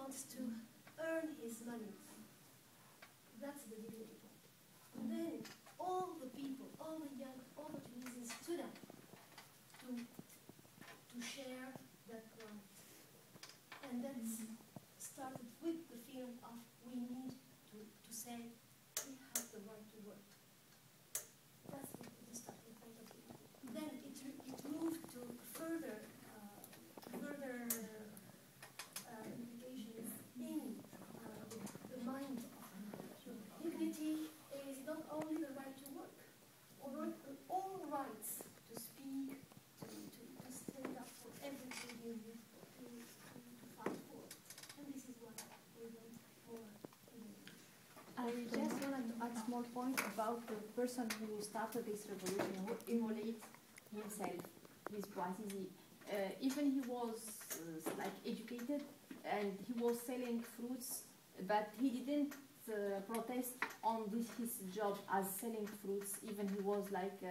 wants to earn his money. That's the dignity point. And then all the people, all the Tunisians stood up to share that right. And that started with the feeling of we need to say we have the right to work. That's the starting point of it. Then it moved to further implications in the mind of dignity is not only the right to work, all rights to speak, to stand up for everything you need to fight for. And this is what we want for. I just wanted to add a small point about the person who started this revolution, who immolated himself, his Bouazizi. Even he was like educated and he was selling fruits, but he didn't protest on his job as selling fruits. Even he was like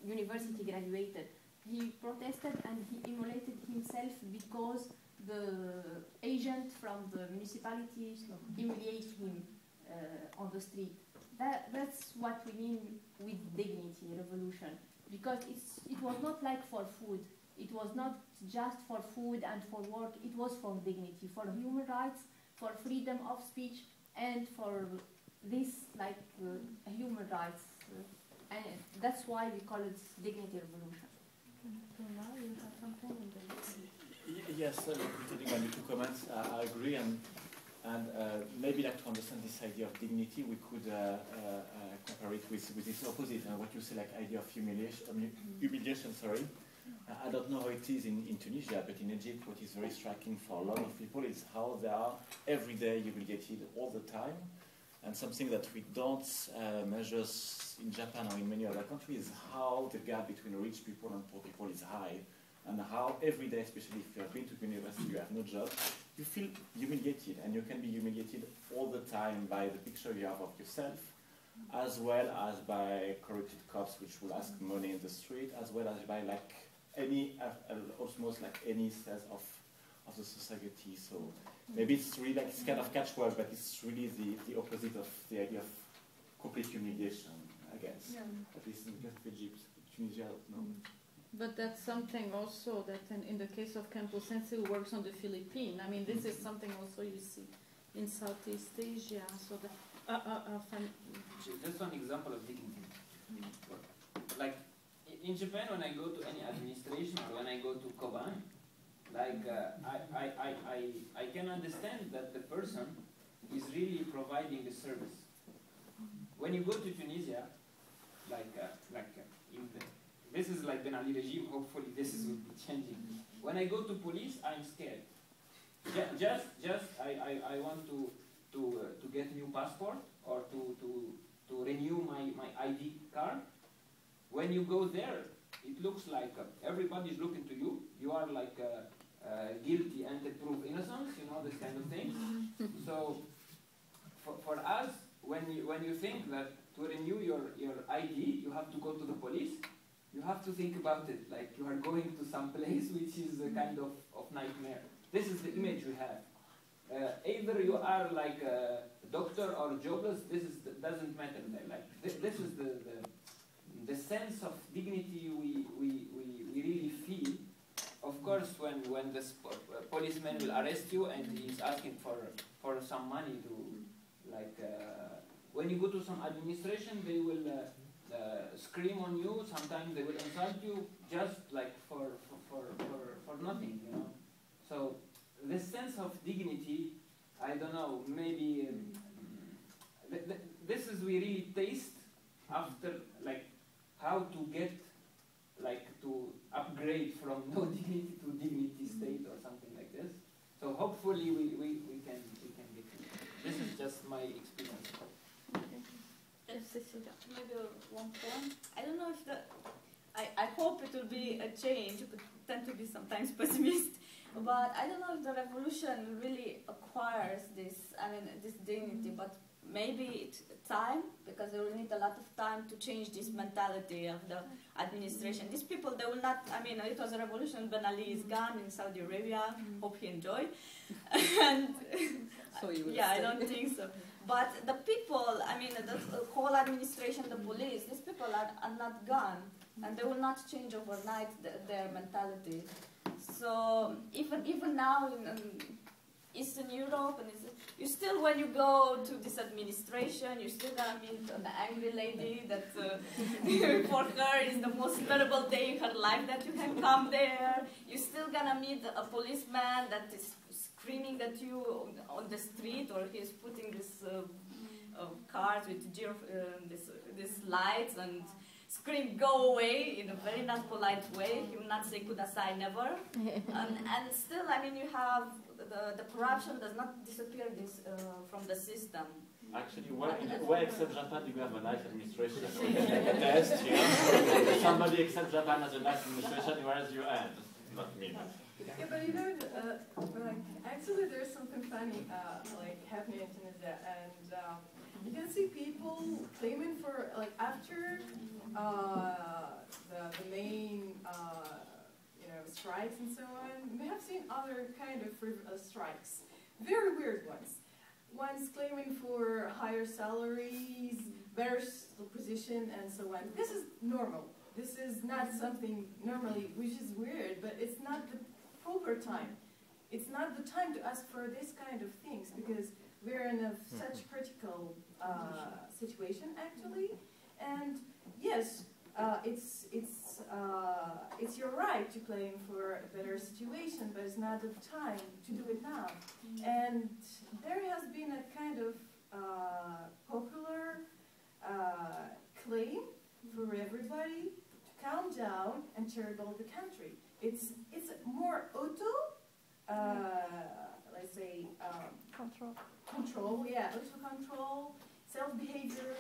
university graduated. He protested and he immolated himself because the agent from the municipality humiliated him on the street. That's what we mean with dignity revolution, because it was not like for food. It was not just for food and for work. It was for dignity, for human rights, for freedom of speech, and for this like human rights. And that's why we call it dignity revolution. So now you have something in the Yes, including my two comments, I agree, and maybe like to understand this idea of dignity, we could compare it with its opposite, and what you say like idea of humiliation. Sorry, I don't know how it is in Tunisia, but in Egypt, what is very striking for a lot of people is how they are every day humiliated all the time, and something that we don't measure in Japan or in many other countries is how the gap between rich people and poor people is high. And how every day, especially if you have been to university, you have no job, you feel humiliated, and you can be humiliated all the time by the picture you have of yourself, as well as by corrupted cops which will ask money in the street, as well as by like any, almost like any sense of the society. So maybe it's really like it's kind of catchword, but it's really the opposite of the idea of complete humiliation, I guess. Yeah. At least in the case of Egypt, Tunisia, no. But that's something also that in the case of Campos Sense who works on the Philippines, I mean, this is something also you see in Southeast Asia. So just one example of dignity. Like in Japan, when I go to any administration or when I go to Koban, like I can understand that the person is really providing a service. When you go to Tunisia, this is like Ben Ali regime, hopefully this will be changing. When I go to police, I'm scared. I want to get new passport or to renew my ID card. When you go there, it looks like everybody's looking to you. You are like guilty until prove innocence, you know, this kind of thing. So for us, when you think that to renew your ID, you have to go to the police, you have to think about it like you are going to some place which is a kind of nightmare. This is the image we have. Either you are like a doctor or jobless, doesn't matter. Like this is the sense of dignity we really feel. Of course, when the policeman will arrest you and he is asking for some money to like when you go to some administration, they will scream on you. Sometimes they will insult you just like for nothing, you know. So this sense of dignity, I don't know, maybe this is we really taste after like how to get like to upgrade from no dignity to dignity state or something like this. So hopefully we can get it. This is just my experience. Maybe one point. I don't know if I hope it will be a change. But tend to be sometimes pessimist, but I don't know if the revolution really acquires this. I mean, this dignity. But maybe it's time, because they will need a lot of time to change this mentality of the administration. These people, they will not, I mean, it was a revolution, Ben Ali is gone in Saudi Arabia, hope he enjoyed. And So you will yeah, I stay. don't think so. But the people, I mean, the whole administration, the police, these people are not gone, and they will not change overnight their mentality. So even now in Eastern Europe, and you still, when you go to this administration, you still gonna meet an angry lady that for her is the most terrible day in her life that you can come there. You still gonna meet a policeman that is screaming at you on the street, or he's putting this cars with this lights and scream, go away, in a very not polite way. He will not say kudasai, never. And still, I mean, you have the corruption does not disappear from the system. Actually, where except Japan do you have a nice administration? We can take a test here. Somebody except Japan has a nice administration, where is your end? Not me. Yeah, but you know, like, actually there's something funny like happening in Tunisia, and you can see people claiming for, like, after the main strikes and so on, we have seen other kind of strikes, very weird ones. One's claiming for higher salaries, better position, and so on. This is normal. This is not something normally, which is weird, but it's not the proper time. It's not the time to ask for this kind of things, because we're in such critical situation, actually. And yes, it's your right to claim for a better situation, but it's not the time to do it now. And there has been a kind of popular claim for everybody to calm down and to rebuild the country. It's more let's say, control, yeah, auto control, self-behavior,